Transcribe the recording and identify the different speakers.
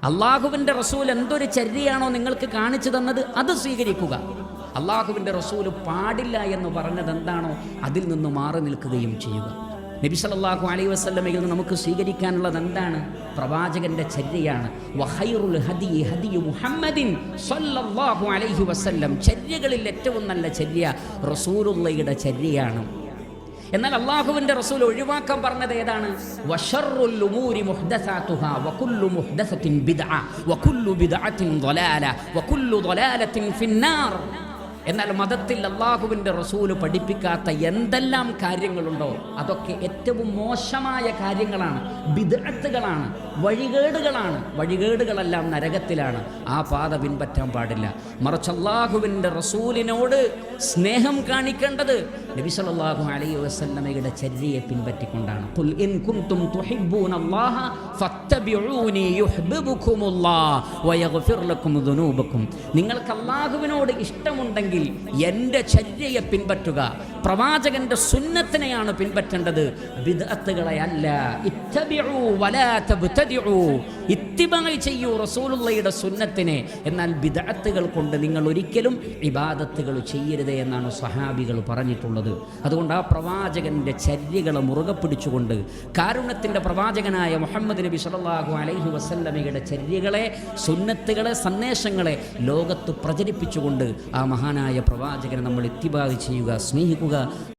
Speaker 1: അള്ളാഹുവിൻ്റെ റസൂൽ എന്തൊരു ചര്യയാണോ നിങ്ങൾക്ക് കാണിച്ചു തന്നത് അത് സ്വീകരിക്കുക. അള്ളാഹുവിൻ്റെ റസൂൽ പാടില്ല എന്ന് പറഞ്ഞത് എന്താണോ അതിൽ നിന്ന് മാറി നിൽക്കുകയും ചെയ്യുക. നബി സല്ലല്ലാഹു അലൈഹി വസല്ലമയിൽ നിന്ന് നമുക്ക് സ്വീകരിക്കാനുള്ളത് എന്താണ്? പ്രവാചകന്റെ ചര്യയാണ്. വഖൈറുൽ ഹദി ഹദി മുഹമ്മദിൻ സല്ലല്ലാഹു അലൈഹി വസല്ലം. ചര്യകളിൽ ഏറ്റവും നല്ല ചര്യ റസൂലുള്ളാഹിയുടെ ചര്യയാണ്. എന്നാൽ അള്ളാഹുവിൻ്റെ റസൂൽ ഒഴിവാക്കാൻ പറഞ്ഞത് ഏതാണ്? വശർറുൽ ഉമൂരി മുഹ്ദസാതുഹാ വകുല്ലു മുഹ്ദസത്തിൻ ബിദ്അ വകുല്ലു ബിദ്അത്തിൻ ളലാല വകുല്ലു ളലാലത്തിൻ ഫിന്നാർ. എന്നാൽ മതത്തിൽ അള്ളാഹുവിൻ്റെ റസൂല് പഠിപ്പിക്കാത്ത എന്തെല്ലാം കാര്യങ്ങളുണ്ടോ അതൊക്കെ ഏറ്റവും മോശമായ കാര്യങ്ങളാണ്, ബിദ്അത്തുകളാണ്, വഴികേടുകളാണ്. വഴികേടുകളെല്ലാം നരകത്തിലാണ്. ആ പാത പിൻപറ്റാൻ പാടില്ല. മറിച്ച് അള്ളാഹുവിൻ്റെ റസൂലിനോട് സ്നേഹം കാണിക്കേണ്ടത് നബി സല്ലല്ലാഹു അലൈഹി വസല്ലമയുടെ ചര്യയെ പിൻപറ്റിക്കൊണ്ടാണ്. ഖുൽ ഇൻ കുൻതും തുഹിബ്ബൂനല്ലാഹ ഫത്തബിഊനി യുഹ്ബിബുകുമുല്ലാഹ് വയഗ്ഫിർ ലക്കും ദുനൂബക്കും. നിങ്ങൾക്ക് അള്ളാഹുവിനോട് ഇഷ്ടമുണ്ടെങ്കിൽ എൻ്റെ ചര്യയെ പിൻപറ്റുക. പ്രവാചകന്റെ സുന്നത്തിനെയാണ് പിൻപറ്റേണ്ടത്, ബിദ്അത്തുകളെ അല്ല. ഇത്തബിഉ വലാ തബ്തദിഉ. ഇത്തിബാഅ് ചെയ്യൂ റസൂലുള്ളാഹിയുടെ സുന്നത്തിനെ. എന്നാൽ ബിദ്അത്തുകൾ കൊണ്ട് നിങ്ങൾ ഒരിക്കലും ഇബാദത്തുകൾ ചെയ്യരുത് എന്നാണ് സ്വഹാബികൾ പറഞ്ഞിട്ടുള്ളത്. അതുകൊണ്ട് ആ പ്രവാചകന്റെ ചര്യകളെ മുറുകെ പിടിച്ചുകൊണ്ട് കാരുണ്യത്തിൻ്റെ പ്രവാചകനായ മുഹമ്മദ് നബി സല്ലല്ലാഹു അലൈഹി വസല്ലമയുടെ ചര്യകളെ, സുന്നത്തുകളെ, സന്ദേശങ്ങളെ ലോകത്ത് പ്രചരിപ്പിച്ചുകൊണ്ട് ആ മഹാനായ പ്രവാചകനെ നമ്മൾ ഇത്തിബാഅ് ചെയ്യുക, സ്നേഹിക്കുക.